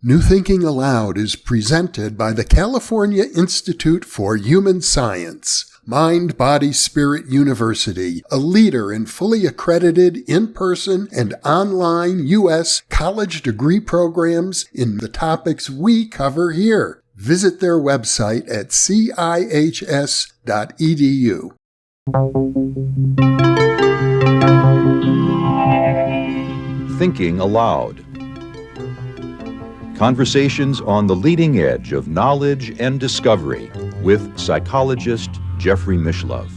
New Thinking Aloud is presented by the California Institute for Human Science, Mind, Body, Spirit University, a leader in fully accredited in-person and online U.S. college degree programs in the topics we cover here. Visit their website at cihs.edu. Thinking Aloud. Conversations on the leading edge of knowledge and discovery with psychologist Jeffrey Mishlove.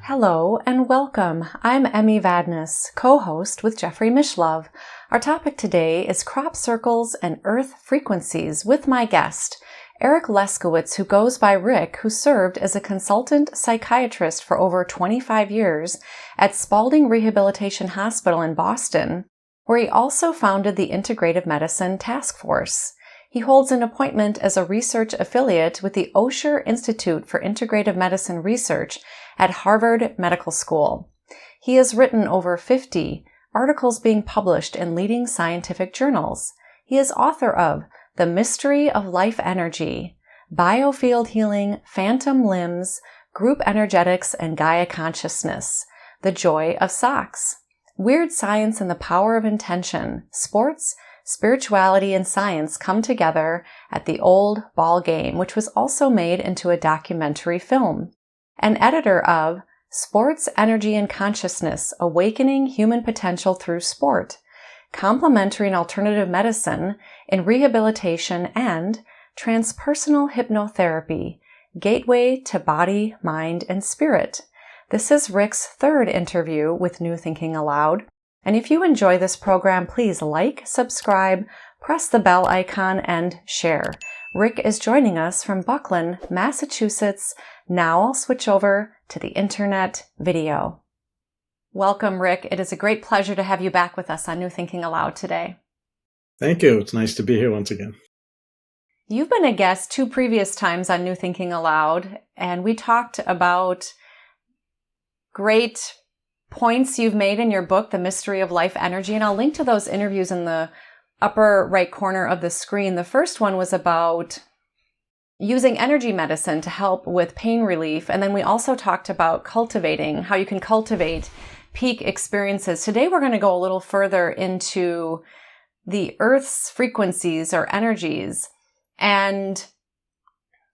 Hello and welcome. I'm Emmy Vadnais, co-host with Jeffrey Mishlove. Our topic today is crop circles and earth frequencies with my guest, Eric Leskowitz, who goes by Rick, who served as a consultant psychiatrist for over 25 years at Spaulding Rehabilitation Hospital in Boston, where he also founded the Integrative Medicine Task Force. He holds an appointment as a research affiliate with the Osher Institute for Integrative Medicine Research at Harvard Medical School. He has written over 50 articles being published in leading scientific journals. He is author of The Mystery of Life Energy, Biofield Healing, Phantom Limbs, Group Energetics, and Gaia Consciousness, The Joy of Socks, Weird Science and the Power of Intention, Sports, Spirituality, and Science Come Together at the Old Ball Game, which was also made into a documentary film, and editor of Sports, Energy, and Consciousness, Awakening Human Potential Through Sport, Complementary and Alternative Medicine in Rehabilitation, and Transpersonal Hypnotherapy, Gateway to Body, Mind, and Spirit. This is Rick's third interview with New Thinking Aloud. And if you enjoy this program, please like, subscribe, press the bell icon, and share. Rick is joining us from Buckland, Massachusetts. Now I'll switch over to the internet video. Welcome, Rick. It is a great pleasure to have you back with us on New Thinking Aloud today. Thank you. It's nice to be here once again. You've been a guest 2 previous times on New Thinking Aloud, and we talked about great points you've made in your book, The Mystery of Life Energy, and I'll link to those interviews in the upper right corner of the screen. The first one was about using energy medicine to help with pain relief, and then we also talked about cultivating, how you can cultivate peak experiences. Today we're going to go a little further into the Earth's frequencies or energies, and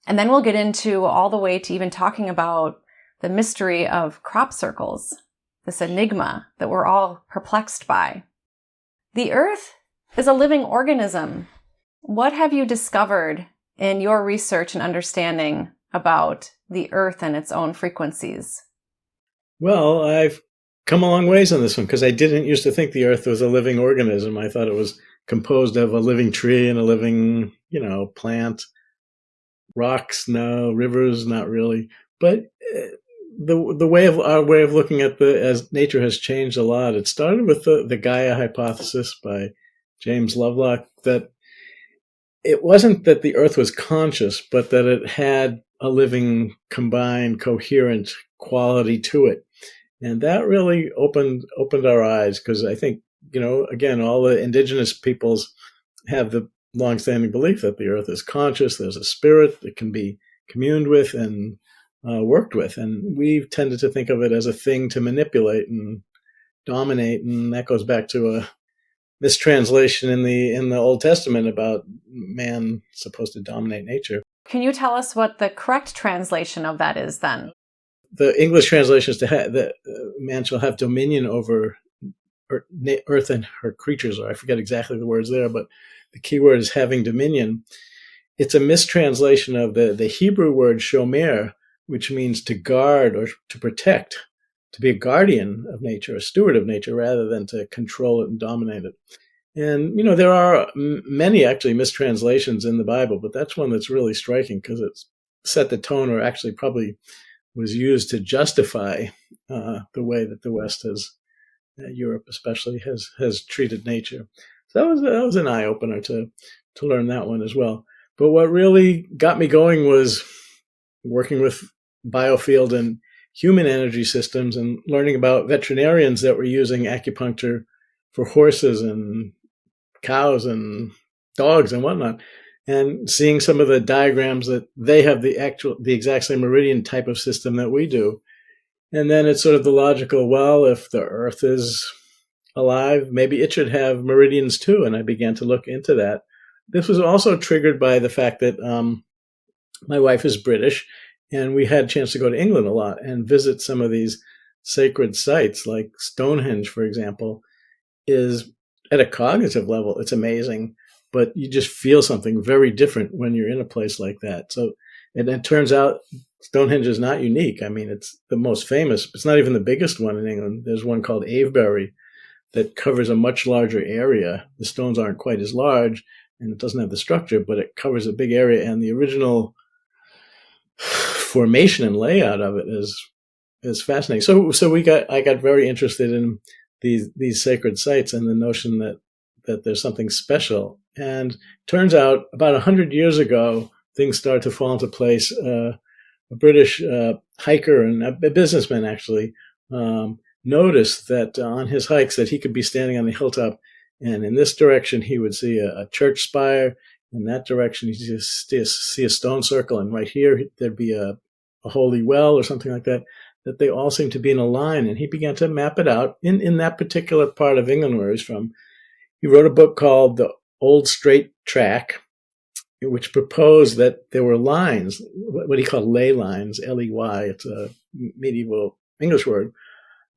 then we'll get into all the way to even talking about the mystery of crop circles, this enigma that we're all perplexed by. The Earth is a living organism. What have you discovered in your research and understanding about the Earth and its own frequencies? Well, I've come a long ways on this one because I didn't used to think the Earth was a living organism. I thought it was composed of a living tree and a living, plant. Rocks, no. Rivers, not really. But our way of looking at as nature has changed a lot. It started with the Gaia hypothesis by James Lovelock, that it wasn't that the Earth was conscious, but that it had a living, combined, coherent quality to it. And that really opened our eyes, because I think, again, all the indigenous peoples have the longstanding belief that the Earth is conscious. There's a spirit that can be communed with and worked with. And we've tended to think of it as a thing to manipulate and dominate. And that goes back to a mistranslation in the Old Testament about man supposed to dominate nature. Can you tell us what the correct translation of that is then? The English translation is that man shall have dominion over earth and her creatures, or I forget exactly the words there, but the key word is having dominion. It's a mistranslation of the Hebrew word shomer, which means to guard or to protect, to be a guardian of nature, a steward of nature, rather than to control it and dominate it. And, there are many actually mistranslations in the Bible, but that's one that's really striking because it's set the tone, or actually probably was used to justify the way that the West has, Europe especially, has treated nature. So that was an eye-opener to learn that one as well. But what really got me going was working with biofield and human energy systems and learning about veterinarians that were using acupuncture for horses and cows and dogs and whatnot, and seeing some of the diagrams that they have the exact same meridian type of system that we do. And then it's sort of the logical, well, if the Earth is alive, maybe it should have meridians too. And I began to look into that. This was also triggered by the fact that my wife is British, and we had a chance to go to England a lot and visit some of these sacred sites, like Stonehenge, for example, is at a cognitive level, it's amazing, but you just feel something very different when you're in a place like that. So, and it turns out Stonehenge is not unique. I mean, it's the most famous. It's not even the biggest one in England. There's one called Avebury that covers a much larger area. The stones aren't quite as large, and it doesn't have the structure, but it covers a big area. And the original formation and layout of it is fascinating. So I got very interested in these sacred sites and the notion that there's something special. And turns out about 100 years ago, things started to fall into place. A British hiker and a businessman actually noticed that on his hikes that he could be standing on the hilltop, and in this direction he would see a church spire. In that direction he'd just see a stone circle, and right here there'd be a holy well or something like that. That they all seem to be in a line, and he began to map it out in that particular part of England where he's from. He wrote a book called The Old Straight Track, which proposed that there were lines, what he called ley lines, L-E-Y, it's a medieval English word,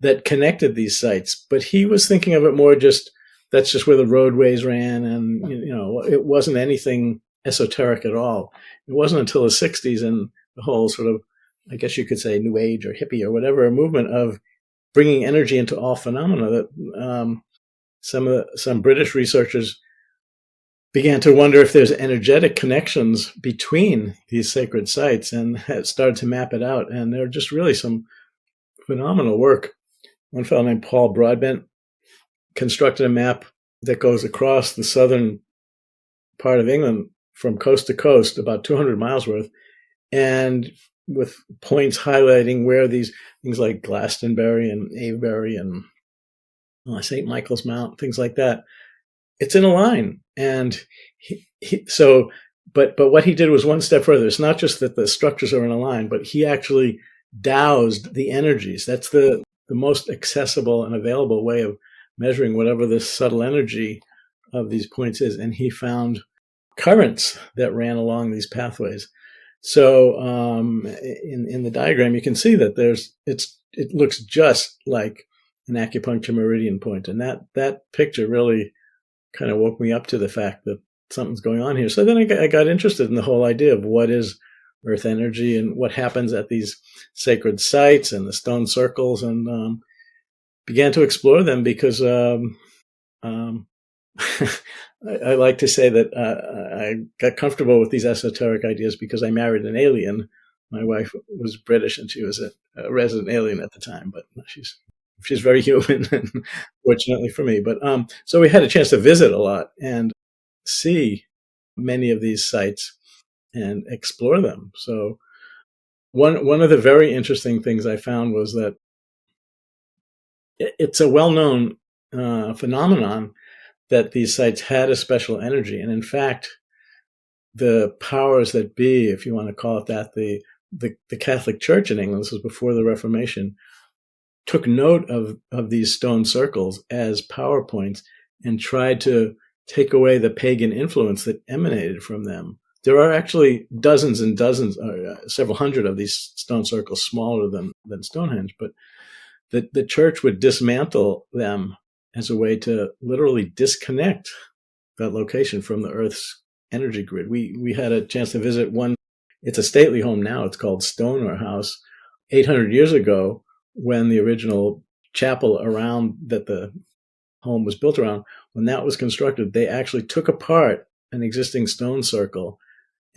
that connected these sites. But he was thinking of it more that's just where the roadways ran, and it wasn't anything esoteric at all. It wasn't until the 60s and the whole sort of, I guess you could say, New Age or hippie or whatever, a movement of bringing energy into all phenomena that some British researchers began to wonder if there's energetic connections between these sacred sites, and had started to map it out. And there are just really some phenomenal work. One fellow named Paul Broadbent constructed a map that goes across the southern part of England from coast to coast, about 200 miles worth, and with points highlighting where these things like Glastonbury and Avebury and St. Michael's Mount, things like that, it's in a line. And but what he did was one step further. It's not just that the structures are in a line, but he actually dowsed the energies. That's the most accessible and available way of measuring whatever the subtle energy of these points is. And he found currents that ran along these pathways. So in the diagram, you can see that it looks just like an acupuncture meridian point. And that picture really kind of woke me up to the fact that something's going on here. So then I got interested in the whole idea of what is earth energy and what happens at these sacred sites and the stone circles, and began to explore them because I like to say that I got comfortable with these esoteric ideas because I married an alien. My wife was British, and she was a resident alien at the time, but she's very human, fortunately for me. But so we had a chance to visit a lot and see many of these sites and explore them. So one of the very interesting things I found was that it's a well-known phenomenon that these sites had a special energy. And in fact, the powers that be, if you want to call it that, the Catholic Church in England, this was before the Reformation, took note of these stone circles as power points and tried to take away the pagan influence that emanated from them. There are actually dozens and dozens, several hundred of these stone circles smaller than Stonehenge, but the church would dismantle them as a way to literally disconnect that location from the Earth's energy grid. We had a chance to visit one. It's a stately home now. It's called Stonor House. 800 years ago, when the original chapel around that the home was built around, when that was constructed, they actually took apart an existing stone circle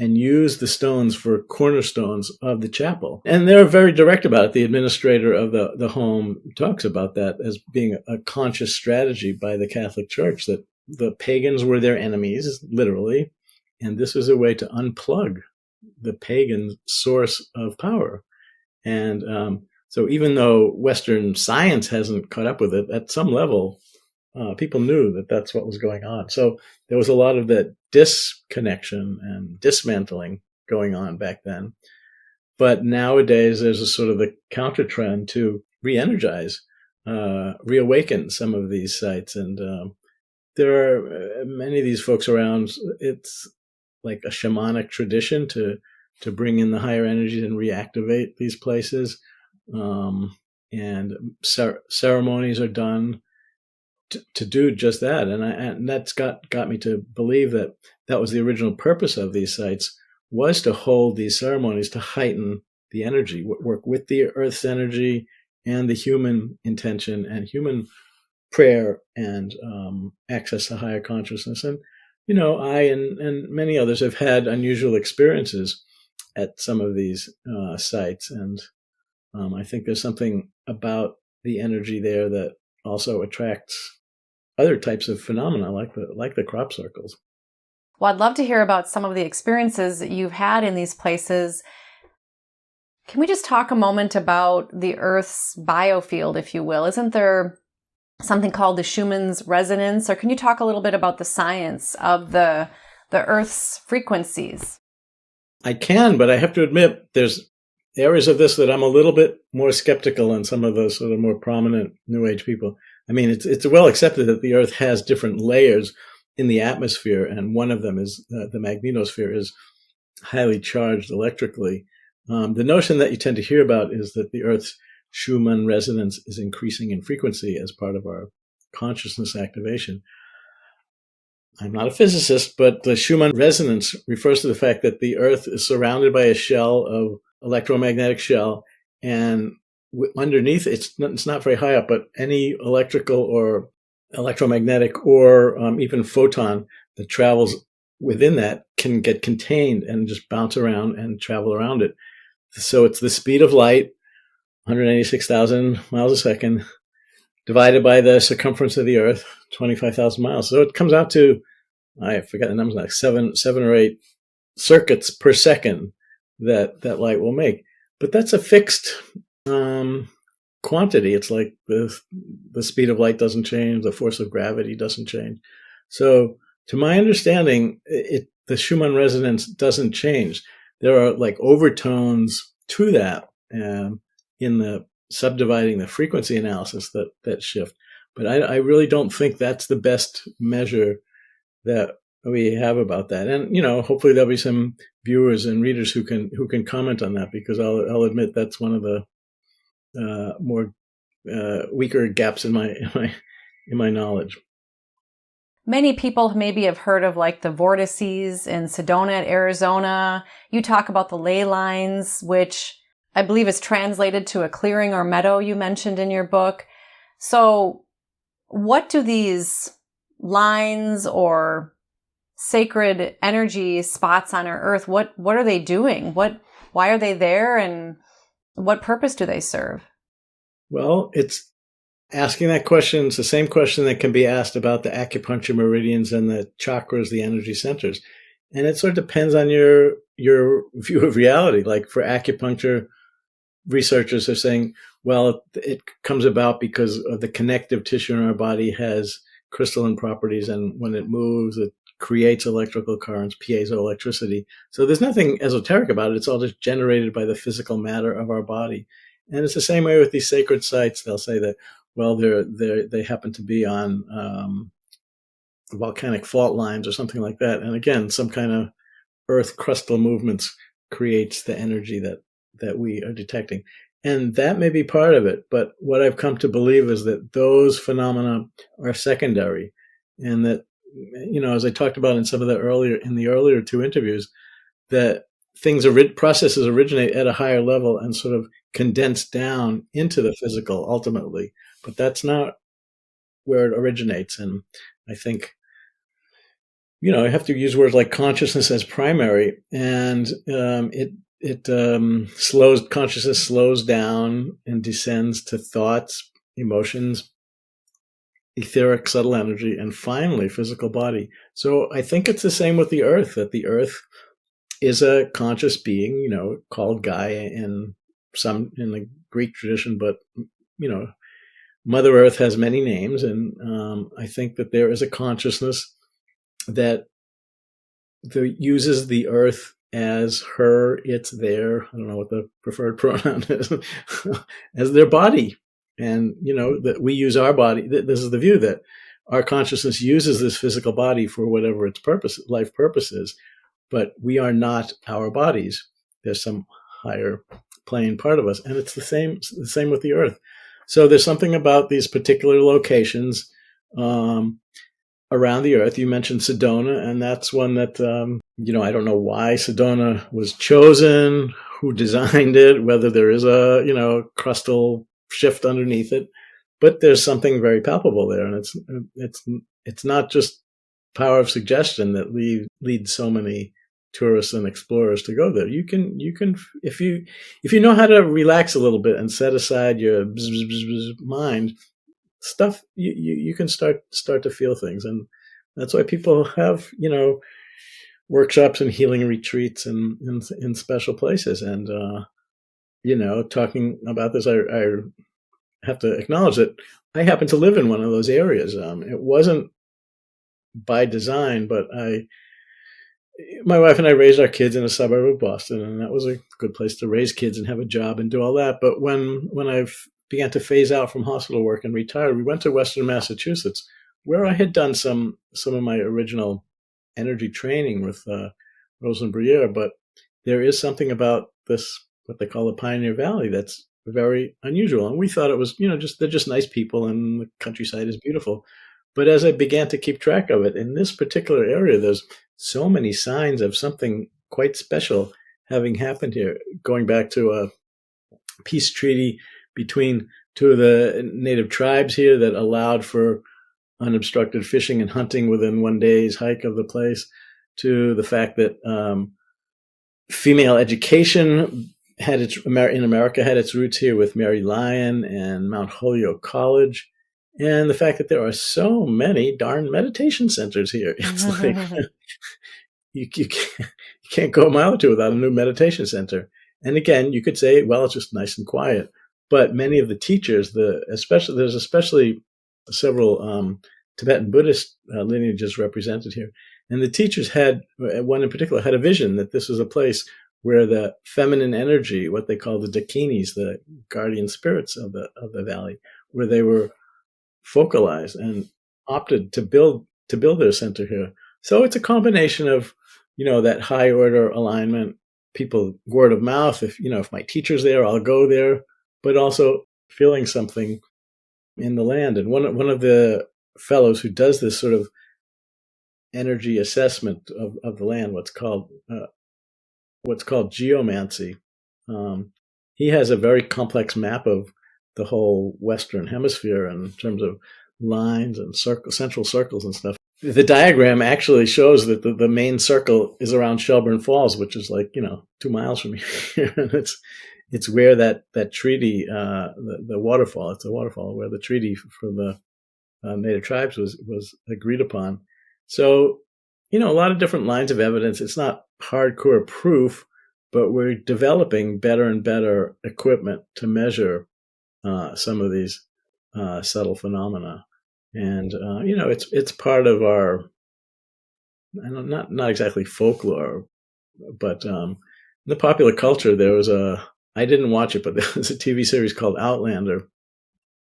and used the stones for cornerstones of the chapel. And they're very direct about it. The administrator of the home talks about that as being a conscious strategy by the Catholic Church, that the pagans were their enemies, literally, and this was a way to unplug the pagan source of power. And So even though Western science hasn't caught up with it, at some level, people knew that that's what was going on. So there was a lot of that disconnection and dismantling going on back then. But nowadays, there's a sort of a counter trend to re-energize, reawaken some of these sites. And there are many of these folks around. It's like a shamanic tradition to bring in the higher energies and reactivate these places. And ceremonies are done to do just that. And that's got me to believe that was the original purpose of these sites, was to hold these ceremonies to heighten the energy, work with the Earth's energy and the human intention and human prayer and access to higher consciousness. And, I and many others have had unusual experiences at some of these sites. And I think there's something about the energy there that also attracts other types of phenomena like the crop circles. Well, I'd love to hear about some of the experiences that you've had in these places. Can we just talk a moment about the Earth's biofield, if you will? Isn't there something called the Schumann's resonance? Or can you talk a little bit about the science of the Earth's frequencies? I can, but I have to admit there's areas of this that I'm a little bit more skeptical than some of the sort of more prominent New Age people. I mean, it's well accepted that the Earth has different layers in the atmosphere, and one of them is the magnetosphere is highly charged electrically. The notion that you tend to hear about is that the Earth's Schumann resonance is increasing in frequency as part of our consciousness activation. I'm not a physicist, but the Schumann resonance refers to the fact that the Earth is surrounded by a shell of electromagnetic shell, and underneath it's not very high up, but any electrical or electromagnetic or even photon that travels within that can get contained and just bounce around and travel around it. So it's the speed of light, 186,000 miles a second, divided by the circumference of the Earth, 25,000 miles. So it comes out to, I forget the numbers, like seven or eight circuits per second that light will make. But that's a fixed quantity. It's like the speed of light doesn't change, the force of gravity doesn't change. So to my understanding, the Schumann resonance doesn't change. There are like overtones to that in the subdividing the frequency analysis that shift. But I really don't think that's the best measure that we have about that. And, hopefully there'll be some viewers and readers who can comment on that, because I'll admit that's one of the more weaker gaps in my knowledge. Many people maybe have heard of like the vortices in Sedona, Arizona. You talk about the ley lines, which I believe is translated to a clearing or meadow you mentioned in your book. So what do these lines or sacred energy spots on our Earth, what are they doing? Why are they there, and what purpose do they serve? Well, it's asking that question. It's the same question that can be asked about the acupuncture meridians and the chakras, the energy centers. And it sort of depends on your view of reality. Like for acupuncture, researchers are saying, well, it comes about because of the connective tissue in our body has crystalline properties, and when it moves, it creates electrical currents, piezoelectricity. So there's nothing esoteric about it. It's all just generated by the physical matter of our body. And it's the same way with these sacred sites. They'll say that, well, they happen to be on volcanic fault lines or something like that. And again, some kind of earth crustal movements creates the energy that we are detecting. And that may be part of it. But what I've come to believe is that those phenomena are secondary, and that, as I talked about in some of the earlier two interviews, that processes originate at a higher level and sort of condense down into the physical ultimately. But that's not where it originates. And I think, I have to use words like consciousness as primary, and consciousness slows down and descends to thoughts, emotions, etheric subtle energy, and finally physical body. So I think it's the same with the Earth, that the Earth is a conscious being, called Gaia in the Greek tradition, but Mother Earth has many names, and I think that there is a consciousness that uses the Earth as her, it's their, I don't know what the preferred pronoun is, as their body. And, that we use our body. This is the view that our consciousness uses this physical body for whatever its life purpose is, but we are not our bodies. There's some higher plane part of us, and it's the same with the Earth. So there's something about these particular locations around the Earth. You mentioned Sedona, and that's one that, I don't know why Sedona was chosen, who designed it, whether there is a, crustal shift underneath it, but there's something very palpable there. And it's not just power of suggestion that leads so many tourists and explorers to go there. You can, if you know how to relax a little bit and set aside your bzz, bzz, bzz, bzz mind, stuff, you can start to feel things. And that's why people have, workshops and healing retreats in special places. And, talking about this, I have to acknowledge that I happen to live in one of those areas. It wasn't by design, but my wife and I raised our kids in a suburb of Boston, and that was a good place to raise kids and have a job and do all that. But when I began to phase out from hospital work and retire, we went to Western Massachusetts, where I had done some of my original energy training with Rosenbriere. But there is something about this, what they call the Pioneer Valley, that's very unusual. And we thought it was, they're just nice people and the countryside is beautiful. But as I began to keep track of it, in this particular area, there's so many signs of something quite special having happened here, going back to a peace treaty between two of the native tribes here that allowed for unobstructed fishing and hunting within one day's hike of the place, to the fact that female education in America had its roots here with Mary Lyon and Mount Holyoke College, and the fact that there are so many darn meditation centers here. It's like you can't go a mile or two without a new meditation center. And again, you could say, well, it's just nice and quiet. But many of the teachers, there's especially several Tibetan Buddhist lineages represented here, and the teachers one in particular had a vision that this was a place where the feminine energy, what they call the dakinis, the guardian spirits of the valley, where they were focalized, and opted to build their center here. So it's a combination of, that high order alignment, people word of mouth. If my teacher's there, I'll go there, but also feeling something in the land. And one of the fellows who does this sort of energy assessment of the land, what's called geomancy, he has a very complex map of the whole Western Hemisphere in terms of lines and central circles and stuff. The diagram actually shows that the main circle is around Shelburne Falls, which is 2 miles from here. And it's where that treaty, the waterfall, it's a waterfall where the treaty for the native tribes was agreed upon. So, a lot of different lines of evidence. It's not hardcore proof, but we're developing better and better equipment to measure some of these subtle phenomena. And, it's part of our, not exactly folklore, but in the popular culture, there was I didn't watch it, but there was a TV series called Outlander,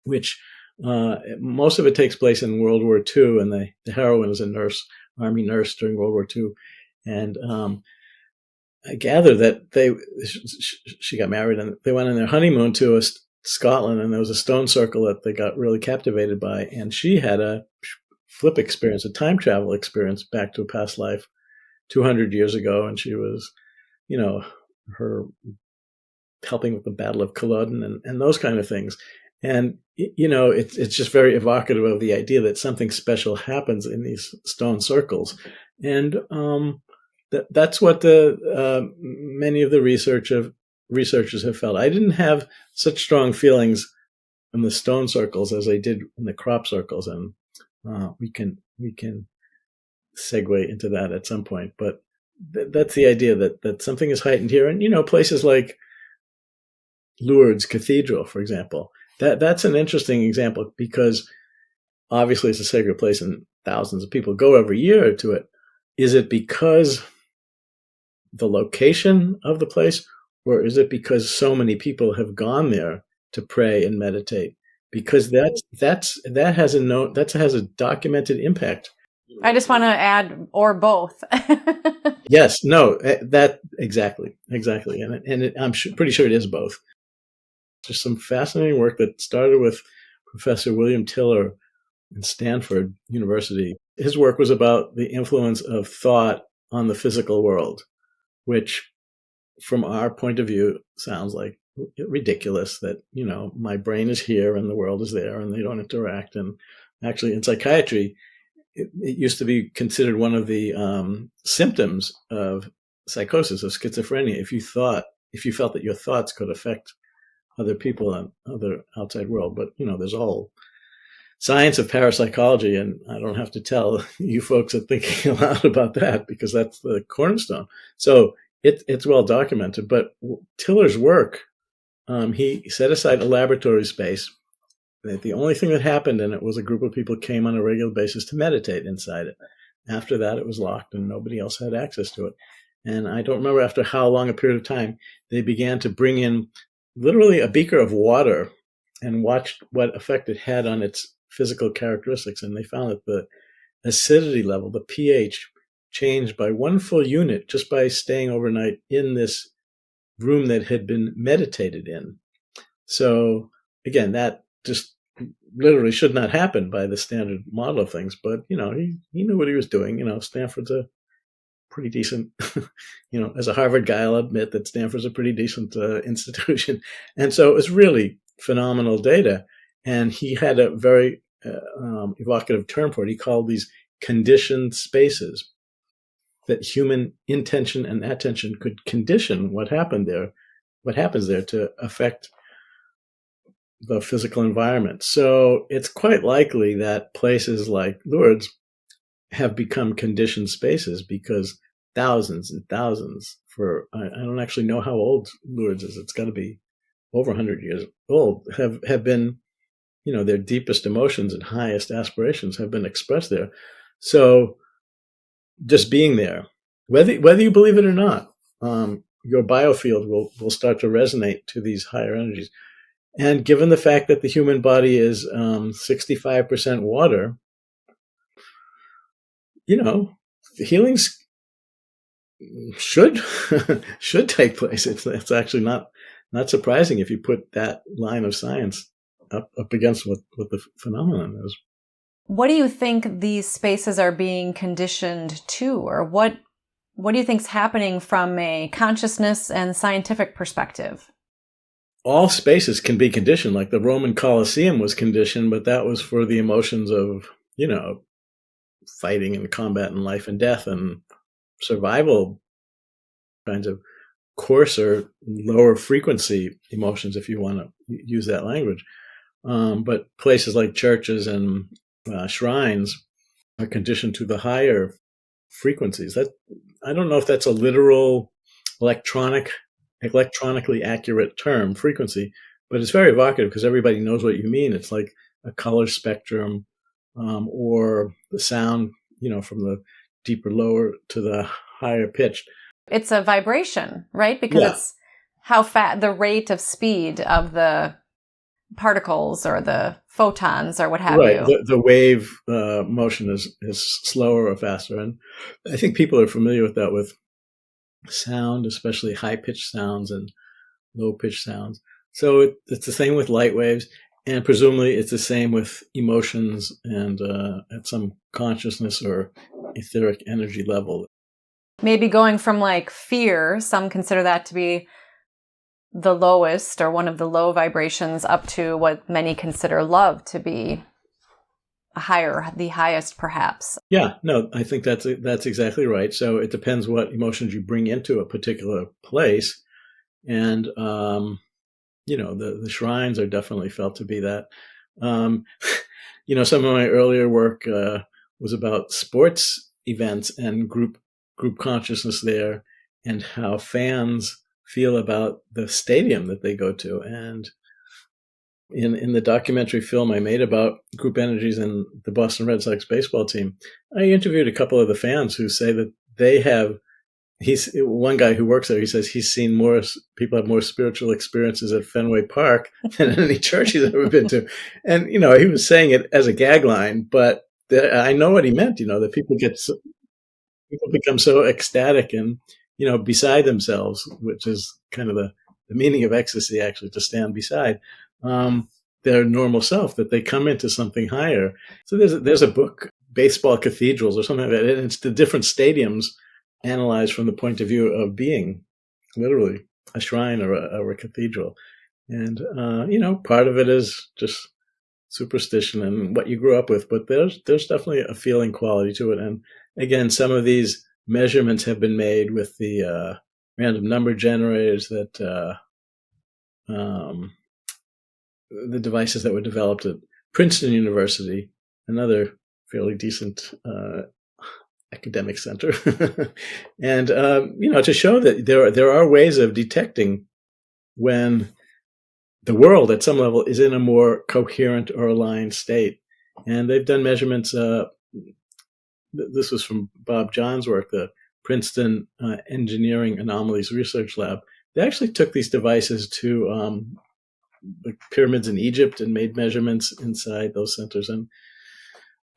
which most of it takes place in World War II, and the heroine is a Army nurse during World War II. And I gather that she got married and they went on their honeymoon to Scotland, and there was a stone circle that they got really captivated by, and she had a flip experience, a time travel experience back to a past life 200 years ago, and she was, her helping with the Battle of Culloden and those kind of things. And, it's just very evocative of the idea that something special happens in these stone circles. And that's what many of the researchers have felt. I didn't have such strong feelings in the stone circles as I did in the crop circles. And we can segue into that at some point. But that's the idea that something is heightened here. And, places like Lourdes Cathedral, for example. That's an interesting example because obviously it's a sacred place and thousands of people go every year to it. Is it because the location of the place, or is it because so many people have gone there to pray and meditate? Because that has a documented impact. I just want to add, or both. Yes, no, that exactly, and I'm pretty sure it is both. There's some fascinating work that started with Professor William Tiller in Stanford University. His work was about the influence of thought on the physical world, which, from our point of view, sounds like ridiculous that, my brain is here and the world is there and they don't interact. And actually, in psychiatry, it used to be considered one of the symptoms of psychosis, of schizophrenia, if you felt that your thoughts could affect other people and other outside world. But, there's a whole science of parapsychology, and I don't have to tell you folks are thinking a lot about that because that's the cornerstone. So it's well documented. But Tiller's work, he set aside a laboratory space. The only thing that happened in it was a group of people came on a regular basis to meditate inside it. After that, it was locked and nobody else had access to it. And I don't remember after how long a period of time they began to bring in literally a beaker of water and watched what effect it had on its physical characteristics. And they found that the acidity level, the pH, changed by 1 full unit just by staying overnight in this room that had been meditated in. So again, that just literally should not happen by the standard model of things. But, he knew what he was doing. Stanford's a pretty decent, as a Harvard guy, I'll admit that Stanford's a pretty decent institution. And so it was really phenomenal data. And he had a very evocative term for it. He called these conditioned spaces, that human intention and attention could condition what happens there to affect the physical environment. So it's quite likely that places like Lourdes have become conditioned spaces because thousands and thousands I don't actually know how old Lourdes is. It's got to be over 100 years old, have been, their deepest emotions and highest aspirations have been expressed there. So just being there, whether you believe it or not, your biofield will start to resonate to these higher energies. And given the fact that the human body is 65% water, healings should take place. It's actually not surprising if you put that line of science up against what the phenomenon is. What do you think these spaces are being conditioned to, or what do you think is happening from a consciousness and scientific perspective? All spaces can be conditioned, like the Roman Colosseum was conditioned, but that was for the emotions of, fighting and combat and life and death and survival kinds of coarser, lower frequency emotions, if you want to use that language. But places like churches and shrines are conditioned to the higher frequencies. That I don't know if that's a literal electronically accurate term, frequency, but it's very evocative because everybody knows what you mean. It's like a color spectrum, or the sound, from the deeper lower to the higher pitched. It's a vibration, right? Because it's how fast, the rate of speed of the particles or the photons or what have you. Right. The wave motion is slower or faster. And I think people are familiar with that with sound, especially high-pitched sounds and low-pitched sounds. So it's the same with light waves, and presumably it's the same with emotions and at some consciousness or etheric energy level. Maybe going from like fear, some consider that to be the lowest or one of the low vibrations, up to what many consider love to be the highest perhaps. Yeah, no, I think that's exactly right. So it depends what emotions you bring into a particular place. And, the shrines are definitely felt to be that. Some of my earlier work was about sports events and group consciousness there, and how fans feel about the stadium that they go to. And in the documentary film I made about group energies and the Boston Red Sox baseball team, I interviewed a couple of the fans who say that they have, one guy who works there, he says he's seen more people have more spiritual experiences at Fenway Park than any church he's ever been to. And, he was saying it as a gag line, but I know what he meant, that people become so ecstatic and, beside themselves, which is kind of the meaning of ecstasy, actually, to stand beside their normal self, that they come into something higher. So there's a book, Baseball Cathedrals or something like that, and it's the different stadiums analyzed from the point of view of being literally a shrine or a cathedral. And, part of it is just superstition and what you grew up with, but there's definitely a feeling quality to it. And again, some of these measurements have been made with the random number generators that the devices that were developed at Princeton University, another fairly decent academic center. And, to show that there are ways of detecting when the world at some level is in a more coherent or aligned state. And they've done measurements. This was from Bob John's work, the Princeton Engineering Anomalies Research Lab. They actually took these devices to the pyramids in Egypt and made measurements inside those centers. And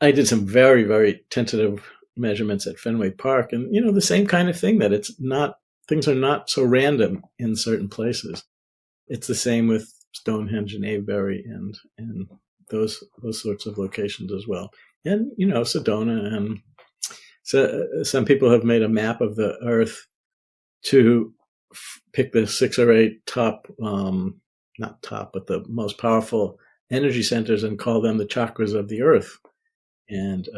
I did some very, very tentative measurements at Fenway Park, and the same kind of thing, that things are not so random in certain places. It's the same with Stonehenge and Avebury and those sorts of locations as well. And Sedona, and so some people have made a map of the Earth to pick the 6 or 8 top, not top, but the most powerful energy centers and call them the chakras of the Earth. And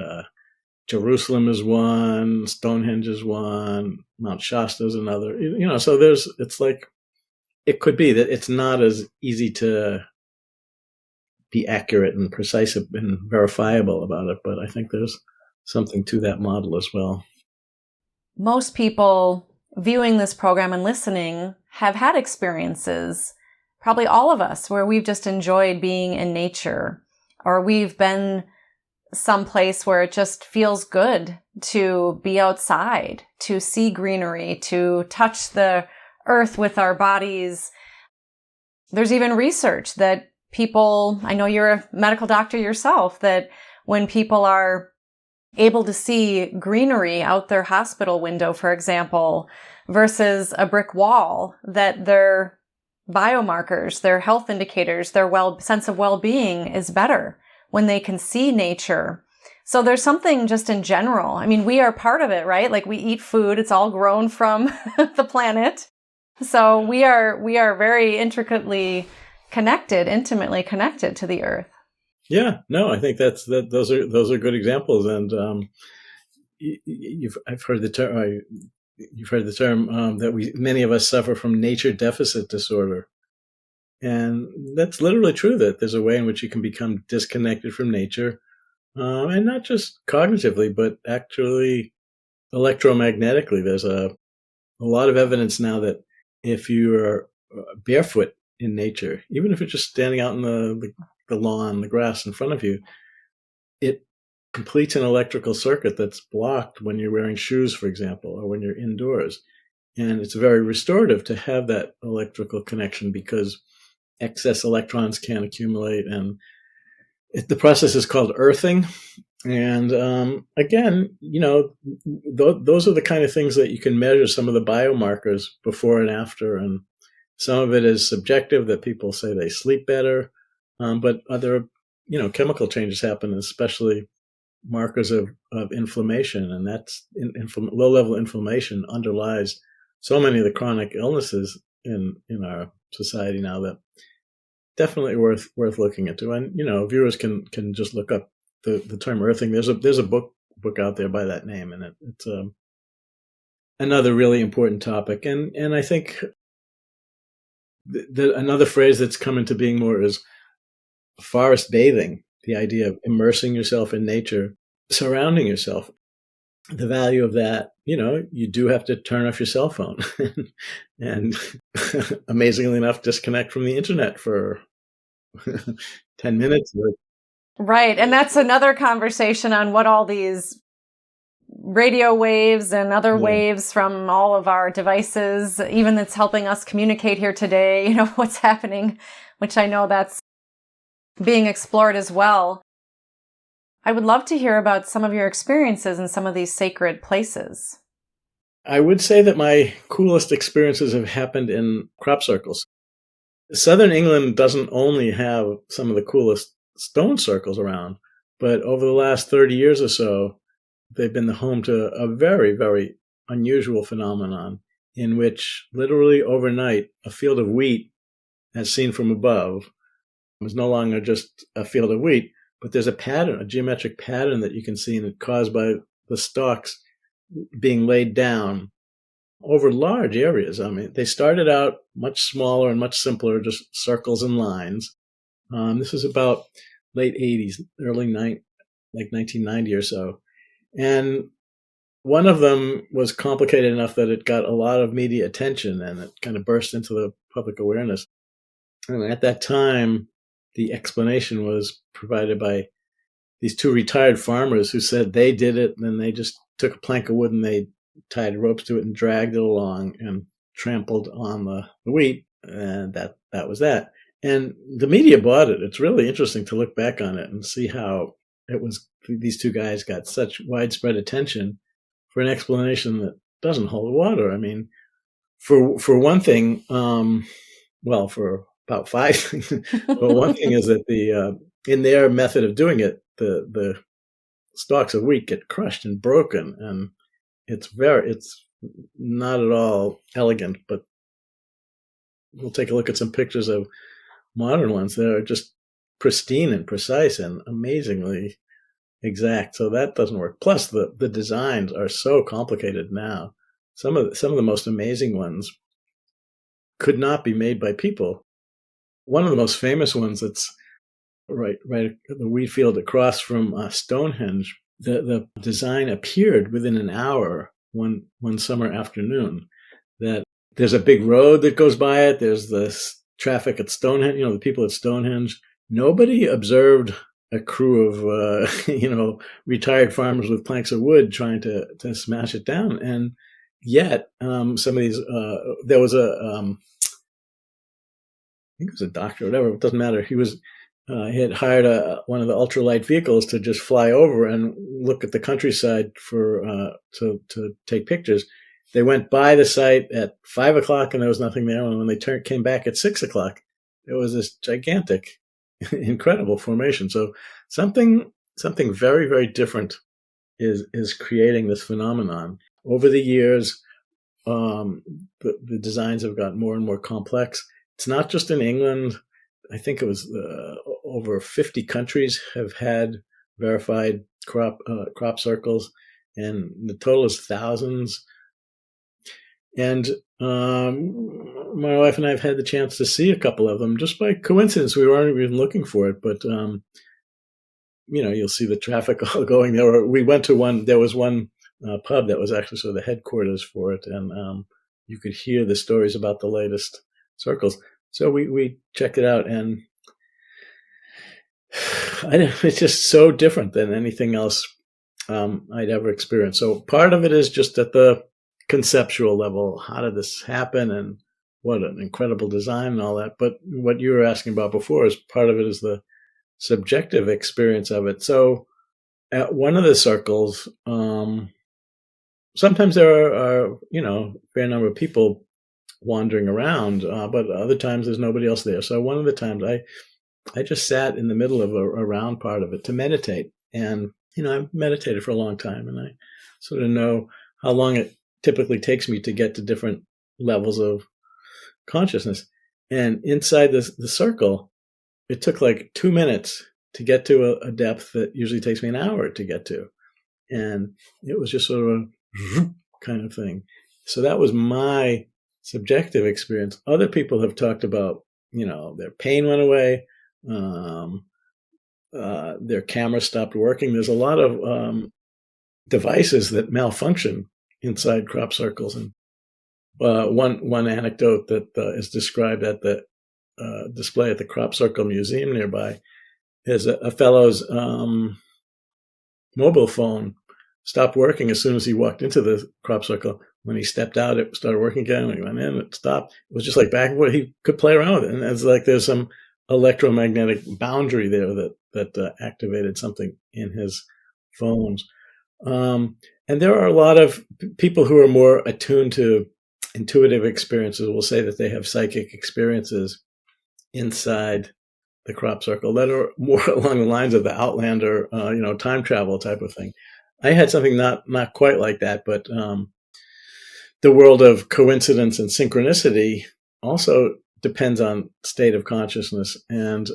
Jerusalem is one, Stonehenge is one, Mount Shasta is another. So it's like, it could be that it's not as easy to be accurate and precise and verifiable about it, but I think there's something to that model as well. Most people viewing this program and listening have had experiences, probably all of us, where we've just enjoyed being in nature, or we've been someplace where it just feels good to be outside, to see greenery, to touch the earth with our bodies. There's even research that people, I know you're a medical doctor yourself, that when people are able to see greenery out their hospital window, for example, versus a brick wall, that their biomarkers, their health indicators, their sense of well-being is better when they can see nature. So there's something just in general. I mean, we are part of it, right? Like, we eat food. It's all grown from the planet. So we are very intimately connected to the earth. Yeah, no, I think those are good examples. And you've heard the term that many of us suffer from nature deficit disorder. And that's literally true, that there's a way in which you can become disconnected from nature, and not just cognitively, but actually electromagnetically. There's a lot of evidence now that if you are barefoot in nature, even if you're just standing out in the lawn, the grass in front of you, it completes an electrical circuit that's blocked when you're wearing shoes, for example, or when you're indoors. And it's very restorative to have that electrical connection, because excess electrons can accumulate, and the process is called earthing. And again, those are the kind of things that you can measure, some of the biomarkers before and after. And some of it is subjective, that people say they sleep better, but other chemical changes happen, especially markers of inflammation, and that's low-level inflammation underlies so many of the chronic illnesses in our society now, that definitely worth looking into. And viewers can just look up the term earthing. There's a book out there by that name, and it's another really important topic. And I think another phrase that's come into being more is forest bathing, the idea of immersing yourself in nature, surrounding yourself. the value of that, you do have to turn off your cell phone and amazingly enough, disconnect from the internet for 10 minutes. Right. And that's another conversation on what all these radio waves and other waves from all of our devices, even that's helping us communicate here today, what's happening, which I know that's being explored as well. I would love to hear about some of your experiences in some of these sacred places. I would say that my coolest experiences have happened in crop circles. Southern England doesn't only have some of the coolest stone circles around, but over the last 30 years or so, they've been the home to a very, very unusual phenomenon in which literally overnight, a field of wheat, as seen from above, is no longer just a field of wheat, but there's a pattern, a geometric pattern that you can see, and it's caused by the stalks being laid down over large areas. I mean, they started out much smaller and much simpler, just circles and lines. This is about late 80s, early like 1990 or so. And one of them was complicated enough that it got a lot of media attention and it kind of burst into the public awareness. And at that time, the explanation was provided by these two retired farmers who said they did it, and then they just took a plank of wood and they tied ropes to it and dragged it along and trampled on the wheat, and that was that. And the media bought it. It's really interesting to look back on it and see how it was. These two guys got such widespread attention for an explanation that doesn't hold water. I mean, for one thing, for about five things. But one thing is that in their method of doing it, the stalks of wheat get crushed and broken, and it's not at all elegant. But we'll take a look at some pictures of modern ones that are just pristine and precise and amazingly exact. So that doesn't work. Plus, the designs are so complicated now. Some of the most amazing ones could not be made by people. One of the most famous ones that's right at the wheat field across from Stonehenge, the design appeared within an hour one summer afternoon. That there's a big road that goes by it. There's this traffic at Stonehenge, the people at Stonehenge. Nobody observed a crew of, retired farmers with planks of wood trying to smash it down. And yet, some of these, there was I think it was a doctor or whatever, it doesn't matter. He had hired one of the ultralight vehicles to just fly over and look at the countryside to take pictures. They went by the site at 5 o'clock and there was nothing there. And when they came back at 6 o'clock, there was this gigantic, incredible formation. So something very, very different is creating this phenomenon. Over the years, the designs have gotten more and more complex. It's not just in England. I think it was over 50 countries have had verified crop circles, and the total is thousands. And my wife and I have had the chance to see a couple of them just by coincidence. We weren't even looking for it, but you'll see the traffic all going there. We went to one. There was one pub that was actually sort of the headquarters for it, and you could hear the stories about the latest circles. So we checked it out, and it's just so different than anything else I'd ever experienced. So part of it is just at the conceptual level. How did this happen, and what an incredible design and all that. But what you were asking about before is part of it is the subjective experience of it. So at one of the circles, sometimes there are a fair number of people wandering around, but other times there's nobody else there. So one of the times I just sat in the middle of a round part of it to meditate. And, I've meditated for a long time, and I sort of know how long it typically takes me to get to different levels of consciousness. And inside the circle, it took like 2 minutes to get to a depth that usually takes me an hour to get to. And it was just sort of a kind of thing. So that was my subjective experience. Other people have talked about, their pain went away, their camera stopped working. There's a lot of devices that malfunction inside crop circles. And one anecdote that is described at the display at the Crop Circle Museum nearby is a fellow's mobile phone stopped working as soon as he walked into the crop circle. When he stepped out, it started working again. When he went in, it stopped. It was just like back and forth. He could play around with it. And it's like there's some electromagnetic boundary there that activated something in his phones. And there are a lot of people who are more attuned to intuitive experiences will say that they have psychic experiences inside the crop circle that are more along the lines of the Outlander, time travel type of thing. I had something not quite like that, but the world of coincidence and synchronicity also depends on state of consciousness. And,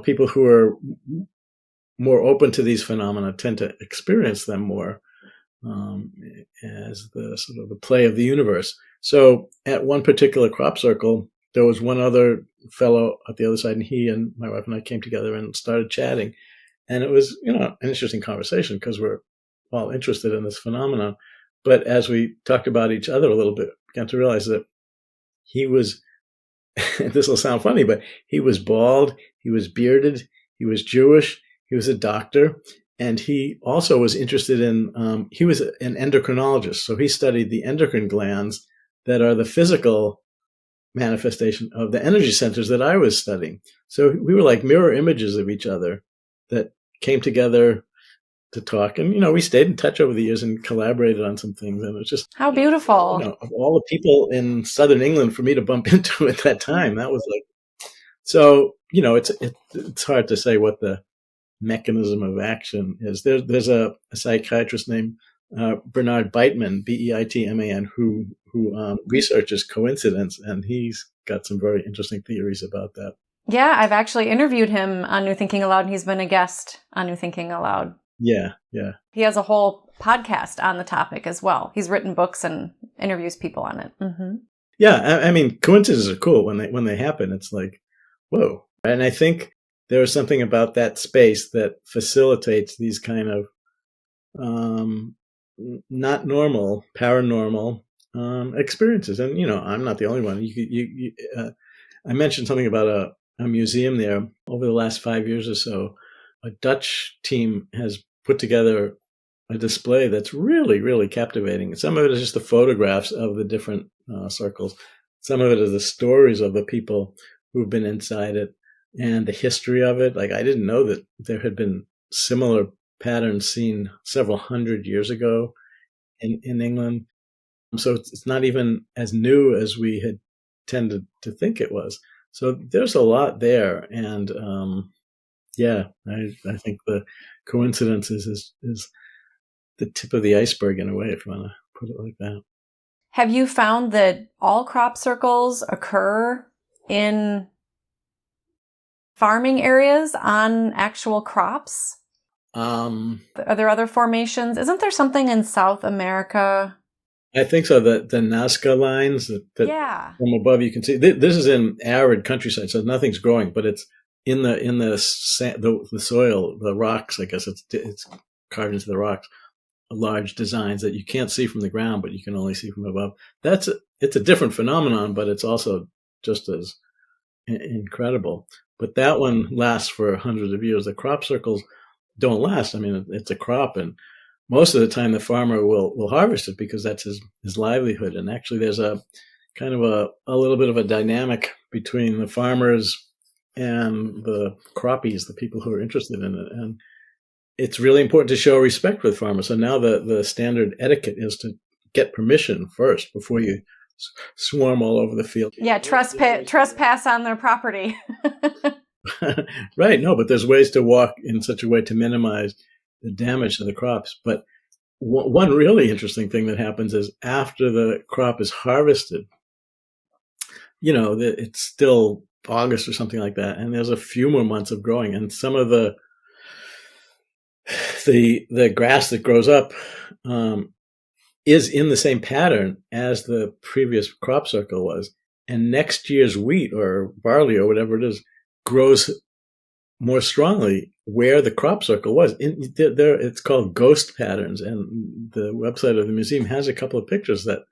people who are more open to these phenomena tend to experience them more as the sort of the play of the universe. So at one particular crop circle, there was one other fellow at the other side, and he and my wife and I came together and started chatting. And it was, an interesting conversation because we're all interested in this phenomenon. But as we talked about each other a little bit, began to realize that he was, this will sound funny, but he was bald, he was bearded, he was Jewish, he was a doctor, and he also was interested in, he was an endocrinologist. So he studied the endocrine glands that are the physical manifestation of the energy centers that I was studying. So we were like mirror images of each other that came together to talk. And, we stayed in touch over the years and collaborated on some things. And it was just how beautiful. Of all the people in Southern England for me to bump into at that time, that was like, so, it's hard to say what the mechanism of action is. There's a psychiatrist named Bernard Beitman, Beitman, who researches coincidence, and he's got some very interesting theories about that. Yeah, I've actually interviewed him on New Thinking Aloud, and he's been a guest on New Thinking Aloud. Yeah. He has a whole podcast on the topic as well. He's written books and interviews people on it. Mm-hmm. Yeah, I mean, coincidences are cool when they happen. It's like, whoa. And I think there is something about that space that facilitates these kind of not normal, paranormal experiences. And, I'm not the only one. I mentioned something about a museum there over the last 5 years or so. A Dutch team has put together a display that's really, really captivating. Some of it is just the photographs of the different circles. Some of it is the stories of the people who've been inside it and the history of it. Like, I didn't know that there had been similar patterns seen several hundred years ago in England. So it's not even as new as we had tended to think it was. So there's a lot there. And I think the coincidences is the tip of the iceberg in a way, if you want to put it like that. Have you found that all crop circles occur in farming areas on actual crops? Are there other formations? Isn't there something in South America? I think so. The Nazca lines that from above you can see. This is in arid countryside, so nothing's growing, but it's in the soil, the rocks. I guess it's carved into the rocks. Large designs that you can't see from the ground, but you can only see from above. It's a different phenomenon, but it's also just as incredible. But that one lasts for hundreds of years. The crop circles don't last. I mean, it's a crop, and most of the time the farmer will harvest it because that's his livelihood. And actually there's a kind of a little bit of a dynamic between the farmers and the croppies, the people who are interested in it. And it's really important to show respect with farmers. So now the standard etiquette is to get permission first before you swarm all over the field. Yeah, trespass on their property. Right. No, but there's ways to walk in such a way to minimize the damage to the crops. But one really interesting thing that happens is after the crop is harvested, it's still August or something like that, and there's a few more months of growing, and some of the grass that grows up is in the same pattern as the previous crop circle was. And next year's wheat or barley or whatever it is grows more strongly where the crop circle was. It's called ghost patterns, and the website of the museum has a couple of pictures that,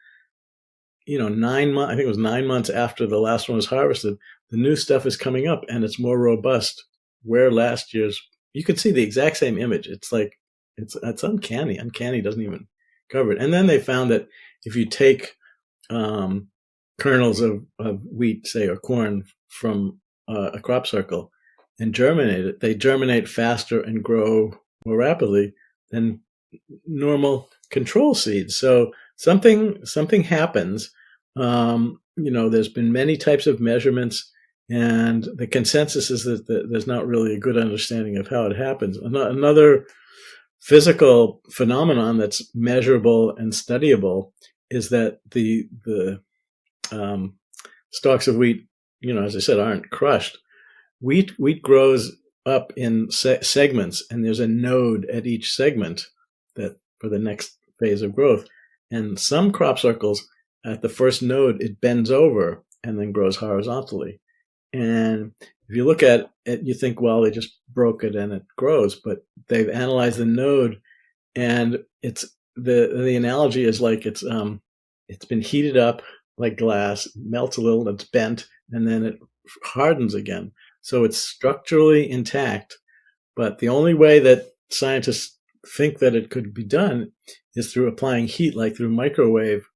9 months, I think it was 9 months after the last one was harvested, the new stuff is coming up and it's more robust. Where last year's, you can see the exact same image. It's like, it's uncanny. Uncanny doesn't even cover it. And then they found that if you take kernels of wheat, say, or corn from a crop circle and germinate it, they germinate faster and grow more rapidly than normal control seeds. So something happens. There's been many types of measurements, and the consensus is that there's not really a good understanding of how it happens. Another physical phenomenon that's measurable and studyable is that the stalks of wheat, as I said, aren't crushed. Wheat grows up in segments, and there's a node at each segment that for the next phase of growth. And some crop circles, at the first node, it bends over and then grows horizontally. And if you look at it, you think, well, they just broke it and it grows, but they've analyzed the node, and it's the analogy is like it's been heated up like glass, melts a little, it's bent, and then it hardens again. So it's structurally intact, but the only way that scientists think that it could be done is through applying heat, like through microwave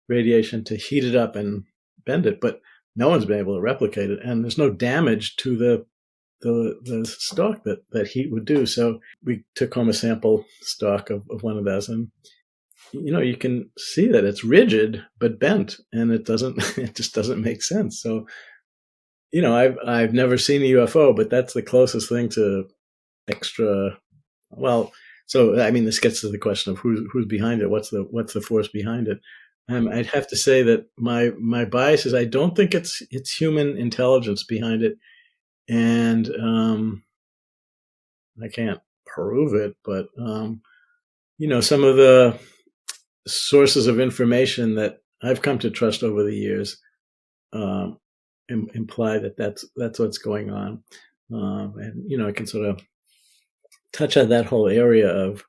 radiation, to heat it up and bend it. But no one's been able to replicate it, and there's no damage to the stalk that heat would do. So we took home a sample stalk of one of those, and you can see that it's rigid but bent, and it just doesn't make sense. So I've never seen a UFO, but that's the closest thing to extra. Well, so I mean, this gets to the question of who's behind it. What's the force behind it? I'd have to say that my bias is I don't think it's human intelligence behind it, and I can't prove it, but some of the sources of information that I've come to trust over the years imply that that's what's going on, and I can sort of touch on that whole area of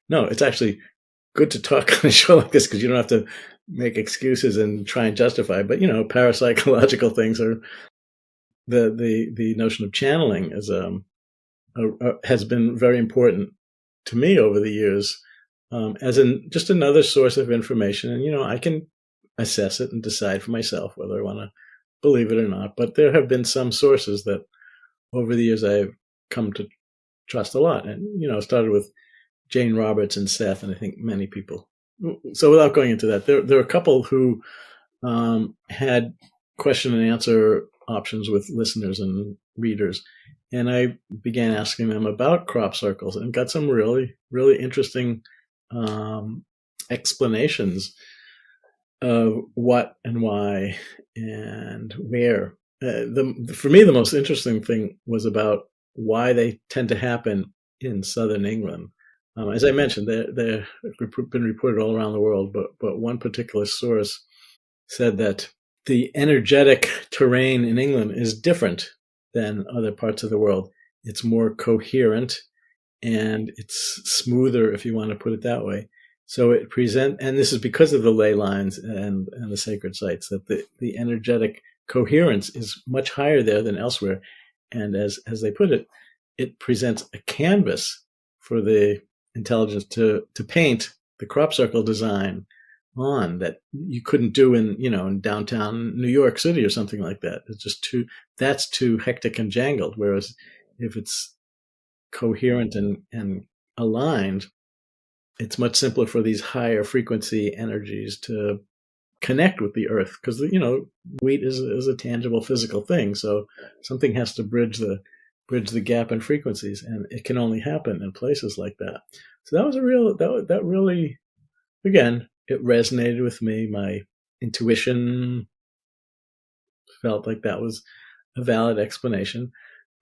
no, it's actually good to talk on a show like this because you don't have to make excuses and try and justify. But parapsychological things are the notion of channeling is has been very important to me over the years, as just another source of information. And I can assess it and decide for myself whether I want to believe it or not. But there have been some sources that over the years I've come to trust a lot. And it started with Jane Roberts and Seth, and I think many people. So without going into that, there are a couple who had question and answer options with listeners and readers, and I began asking them about crop circles and got some really, really interesting explanations of what and why and where. For me, the most interesting thing was about why they tend to happen in southern England. As I mentioned, they've been reported all around the world, but one particular source said that the energetic terrain in England is different than other parts of the world. It's more coherent and it's smoother, if you want to put it that way. So and this is because of the ley lines and the sacred sites, that the energetic coherence is much higher there than elsewhere. And as they put it, it presents a canvas for the intelligence to paint the crop circle design on that you couldn't do in downtown New York City or something like that. It's just that's too hectic and jangled. Whereas if it's coherent and aligned, it's much simpler for these higher frequency energies to connect with the earth, because wheat is a tangible physical thing. So something has to bridge the gap in frequencies, and it can only happen in places like that. So that was that really, again, it resonated with me. My intuition felt like that was a valid explanation,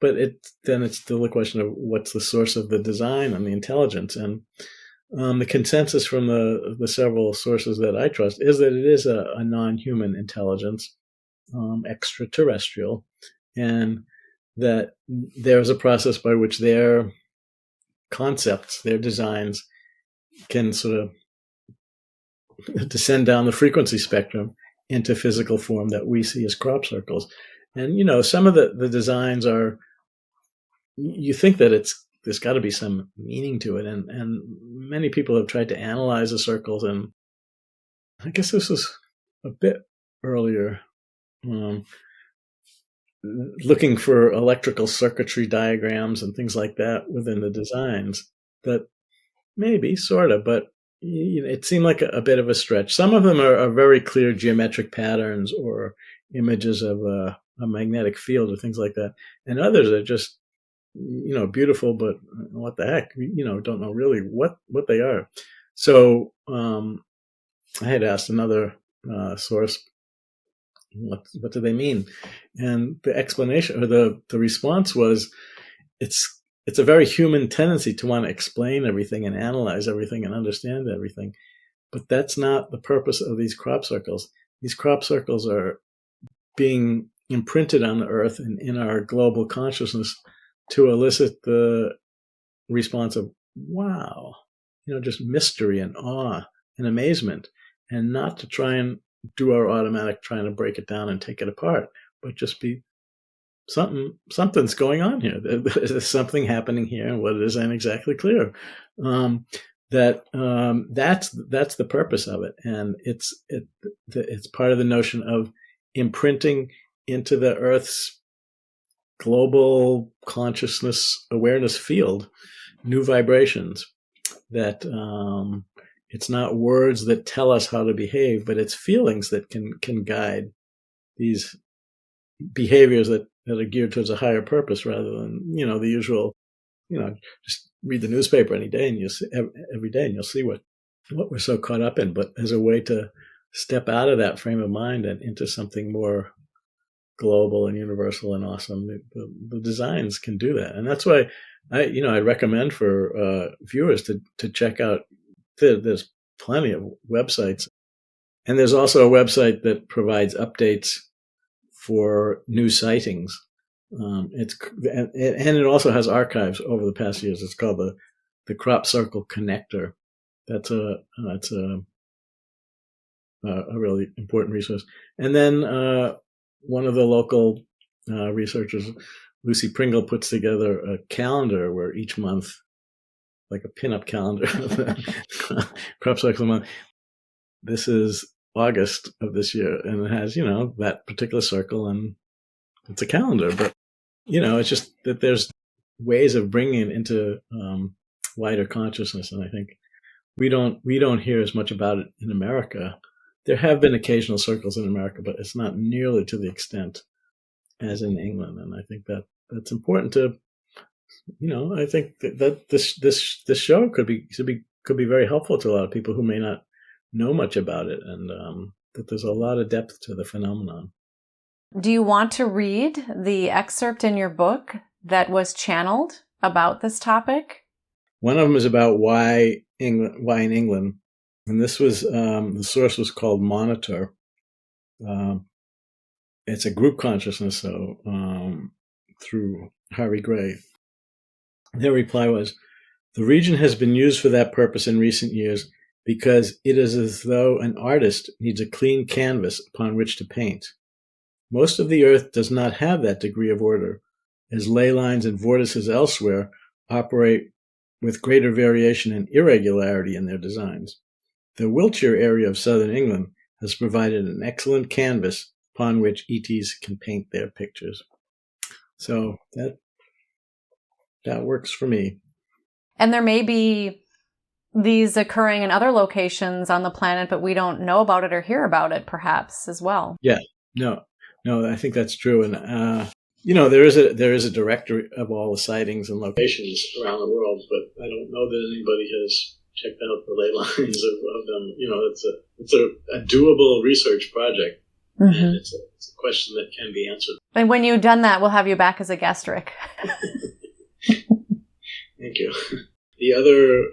but then it's still a question of what's the source of the design and the intelligence. And the consensus from the several sources that I trust is that it is a non-human intelligence, extraterrestrial, and that there's a process by which their concepts, their designs, can sort of descend down the frequency spectrum into physical form that we see as crop circles. And, some of the designs are, you think that there's got to be some meaning to it. And many people have tried to analyze the circles. And I guess this was a bit earlier, looking for electrical circuitry diagrams and things like that within the designs that maybe, sort of, but it seemed like a bit of a stretch. Some of them are very clear geometric patterns or images of a magnetic field or things like that. And others are just, beautiful, but what the heck, don't know really what they are. So I had asked another source, what do they mean? And the explanation or the response was, it's a very human tendency to want to explain everything and analyze everything and understand everything. But that's not the purpose of these crop circles. These crop circles are being imprinted on the earth and in our global consciousness to elicit the response of, wow, just mystery and awe and amazement, and not to try and do our automatic trying to break it down and take it apart, but just be something's going on here. There's something happening here, and what it is ain't exactly clear. That's the purpose of it, and it's part of the notion of imprinting into the Earth's global consciousness awareness field new vibrations. That it's not words that tell us how to behave, but it's feelings that can guide these behaviors that are geared towards a higher purpose, rather than the usual, just read the newspaper any day and you'll see every day and you'll see what we're so caught up in. But as a way to step out of that frame of mind and into something more global and universal and awesome, the designs can do that. And that's why I recommend for viewers to check out. There's plenty of websites, and there's also a website that provides updates for new sightings. It also has archives over the past years. It's called the Crop Circle Connector. That's a really important resource. And then one of the local researchers, Lucy Pringle, puts together a calendar where each month, like a pinup calendar, crop cycle month. This is August of this year, and it has that particular circle, and it's a calendar. But it's just that there's ways of bringing it into wider consciousness, and I think we don't hear as much about it in America. There have been occasional circles in America, but it's not nearly to the extent as in England, and I think that's important to. I think that this show could be very helpful to a lot of people who may not know much about it, and that there's a lot of depth to the phenomenon. Do you want to read the excerpt in your book that was channeled about this topic? One of them is about why in England, and this was the source was called Monitor. It's a group consciousness, so through Harvey Gray. Their reply was, the region has been used for that purpose in recent years because it is as though an artist needs a clean canvas upon which to paint. Most of the Earth does not have that degree of order, as ley lines and vortices elsewhere operate with greater variation and irregularity in their designs. The Wiltshire area of southern England has provided an excellent canvas upon which ETs can paint their pictures. So that works for me. And there may be these occurring in other locations on the planet, but we don't know about it or hear about it, perhaps, as well. Yeah, no, I think that's true. And there is a directory of all the sightings and locations around the world, but I don't know that anybody has checked out the ley lines of them. It's a doable research project, and it's a question that can be answered. And when you've done that, we'll have you back as a guest, Rick. Thank you. The other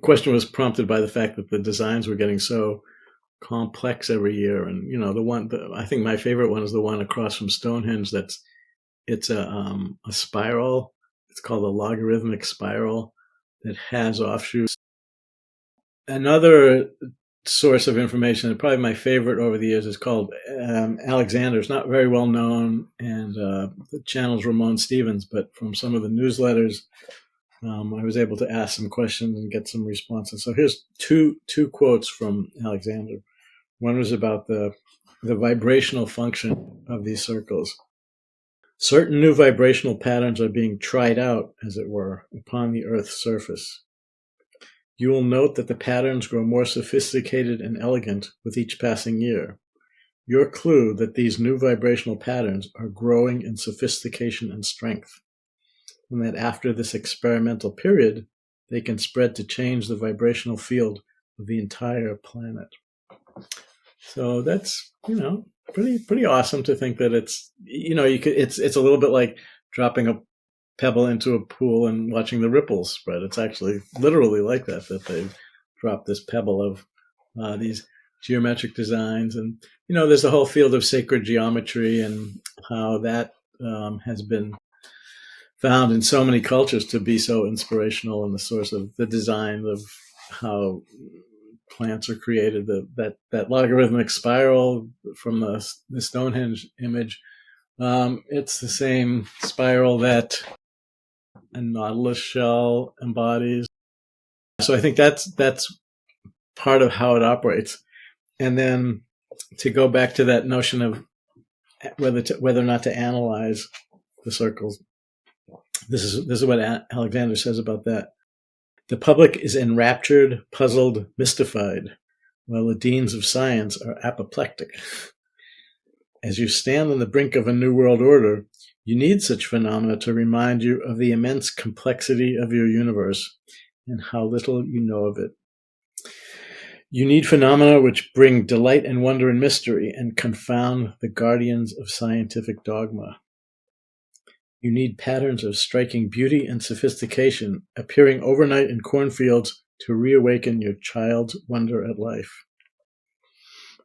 question was prompted by the fact that the designs were getting so complex every year. And, I think my favorite one is the one across from Stonehenge that's It's a spiral. It's called a logarithmic spiral that has offshoots. Another source of information, and probably my favorite over the years, is called Alexander. It's not very well known, and the channel's Ramon Stevens, but from some of the newsletters, I was able to ask some questions and get some responses. So here's two quotes from Alexander. One was about the vibrational function of these circles. Certain new vibrational patterns are being tried out, as it were, upon the Earth's surface. You will note that the patterns grow more sophisticated and elegant with each passing year. Your clue that these new vibrational patterns are growing in sophistication and strength, and that after this experimental period, they can spread to change the vibrational field of the entire planet. So that's, pretty awesome to think that it's, it's a little bit like dropping a pebble into a pool and watching the ripples spread. It's actually literally like that they've dropped this pebble of these geometric designs. And, there's a whole field of sacred geometry and how that has been found in so many cultures to be so inspirational and the source of the design of how plants are created. That logarithmic spiral from the Stonehenge image, it's the same spiral that a nautilus shell embodies. So I think that's part of how it operates. And then to go back to that notion of whether or not to analyze the circles, this is what Alexander says about that. The public is enraptured, puzzled, mystified, while the deans of science are apoplectic. As you stand on the brink of a new world order, you need such phenomena to remind you of the immense complexity of your universe and how little you know of it. You need phenomena which bring delight and wonder and mystery and confound the guardians of scientific dogma. You need patterns of striking beauty and sophistication appearing overnight in cornfields to reawaken your child's wonder at life.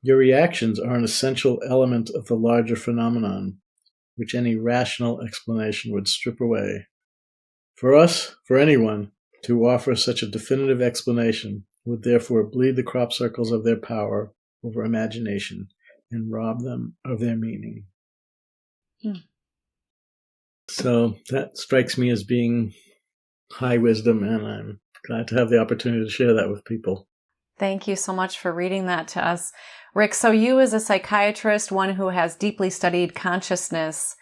Your reactions are an essential element of the larger phenomenon, which any rational explanation would strip away. For us, for anyone, to offer such a definitive explanation would therefore bleed the crop circles of their power over imagination and rob them of their meaning. So that strikes me as being high wisdom, and I'm glad to have the opportunity to share that with people. Thank you so much for reading that to us. Rick, so you as a psychiatrist, one who has deeply studied consciousness,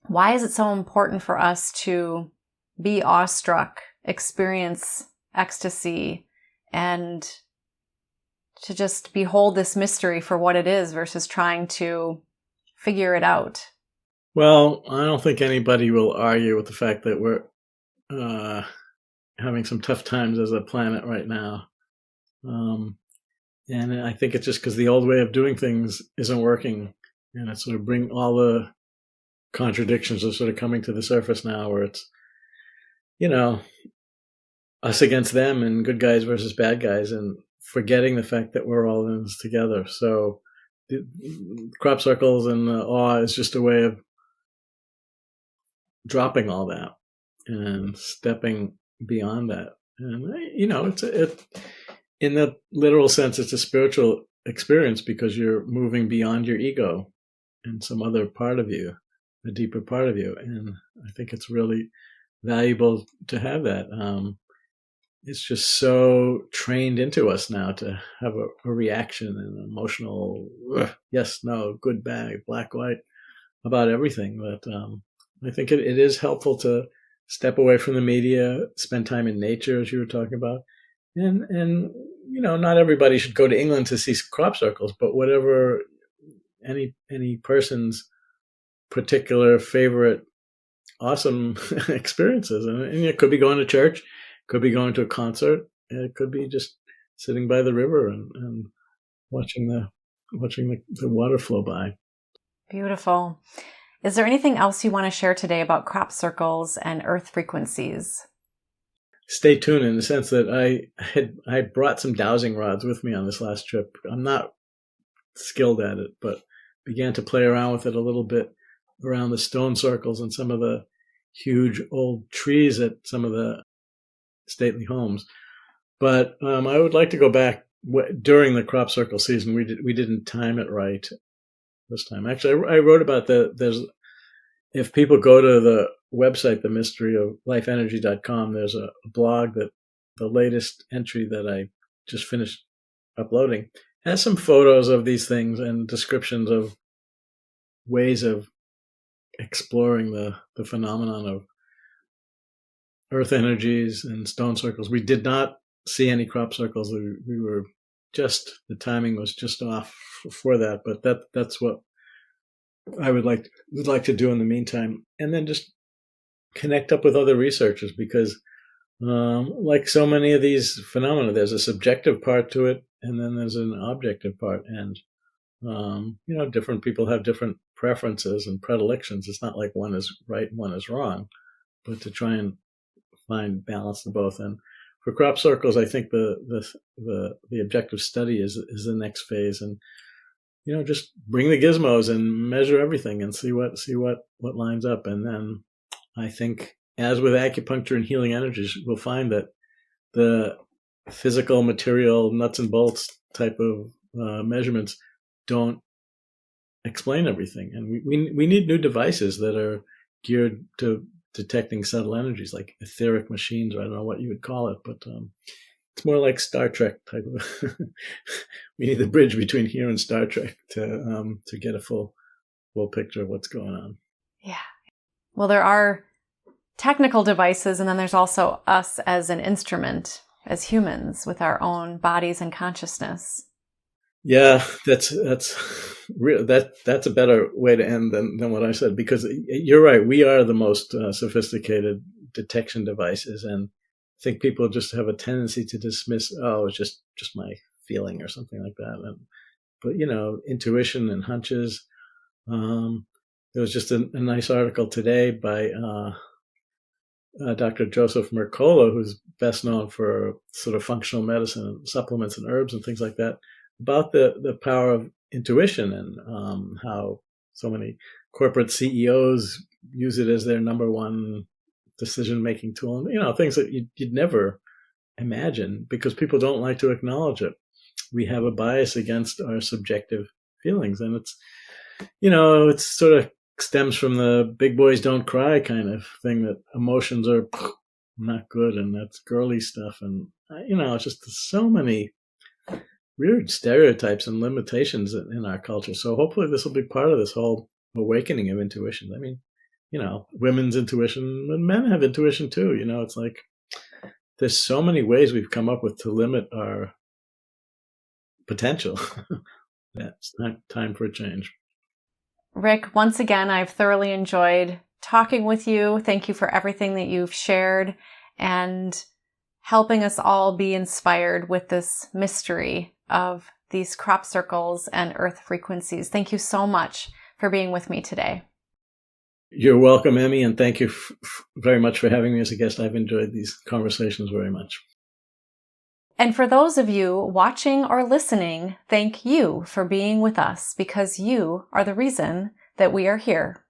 why is it so important for us to be awestruck, experience ecstasy, and to just behold this mystery for what it is versus trying to figure it out? Well, I don't think anybody will argue with the fact that we're having some tough times as a planet right now. And I think it's just because the old way of doing things isn't working. And it's sort of bring all the contradictions are sort of coming to the surface now, where it's, us against them and good guys versus bad guys, and forgetting the fact that we're all in this together. So the crop circles and the awe is just a way of dropping all that and stepping beyond that. And, it's in the literal sense, it's a spiritual experience because you're moving beyond your ego and some other part of you, a deeper part of you. And I think it's really valuable to have that. It's just so trained into us now to have a reaction and emotional, yes, no, good, bad, black, white, about everything. But I think it is helpful to step away from the media, spend time in nature, as you were talking about. And not everybody should go to England to see crop circles, but whatever any person's particular favorite awesome experiences. And it could be going to church, could be going to a concert, it could be just sitting by the river and watching the water flow by. Beautiful. Is there anything else you want to share today about crop circles and earth frequencies? Stay tuned, in the sense that I brought some dowsing rods with me on this last trip. I'm not skilled at it, but began to play around with it a little bit around the stone circles and some of the huge old trees at some of the stately homes. But I would like to go back during the crop circle season. We didn't time it right this time. Actually, I wrote about if people go to the website, themysteryoflifeenergy.com, there's a blog that the latest entry that I just finished uploading has some photos of these things and descriptions of ways of exploring the phenomenon of earth energies and stone circles. We did not see any crop circles. We were the timing was just off for that, but that's what I would like to do in the meantime, and then just connect up with other researchers, because like so many of these phenomena, there's a subjective part to it, and then there's an objective part, and different people have different preferences and predilections. It's not like one is right and one is wrong, but to try and find balance in both. And for crop circles, I think the objective study is the next phase, and just bring the gizmos and measure everything and see what lines up. And then I think, as with acupuncture and healing energies, we'll find that the physical, material, nuts and bolts type of measurements don't explain everything, and we need new devices that are geared to detecting subtle energies, like etheric machines, or I don't know what you would call it, but it's more like Star Trek type of. We need the bridge between here and Star Trek to get a full picture of what's going on. Yeah. Well, there are technical devices, and then there's also us as an instrument, as humans, with our own bodies and consciousness. Yeah, that's real. That's a better way to end than what I said, because you're right. We are the most sophisticated detection devices, and I think people just have a tendency to dismiss, it's just my feeling or something like that. But intuition and hunches. There was just a nice article today by Dr. Joseph Mercola, who's best known for sort of functional medicine and supplements and herbs and things like that, about the power of intuition, and how so many corporate CEOs use it as their number one decision-making tool, and things that you'd never imagine, because people don't like to acknowledge it. We have a bias against our subjective feelings, and it's sort of stems from the big boys don't cry kind of thing, that emotions are not good, and that's girly stuff, and it's just so many weird stereotypes and limitations in our culture. So hopefully this will be part of this whole awakening of intuition. I mean, women's intuition, and men have intuition too. It's like there's so many ways we've come up with to limit our potential. It's time for a change. Rick, once again, I've thoroughly enjoyed talking with you. Thank you for everything that you've shared and helping us all be inspired with this mystery of these crop circles and earth frequencies. Thank you so much for being with me today. You're welcome, Emmy, and thank you very much for having me as a guest. I've enjoyed these conversations very much. And for those of you watching or listening, thank you for being with us, because you are the reason that we are here.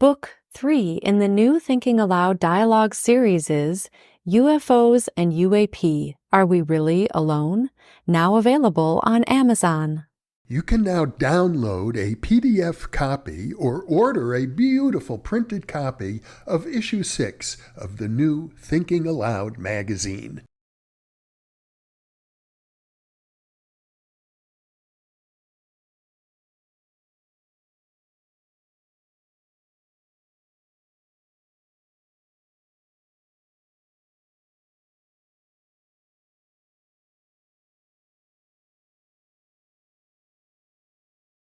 Book 3 in the new Thinking Aloud dialogue series is UFOs and UAP, Are We Really Alone? Now available on Amazon. You can now download a PDF copy or order a beautiful printed copy of Issue 6 of the new Thinking Aloud magazine.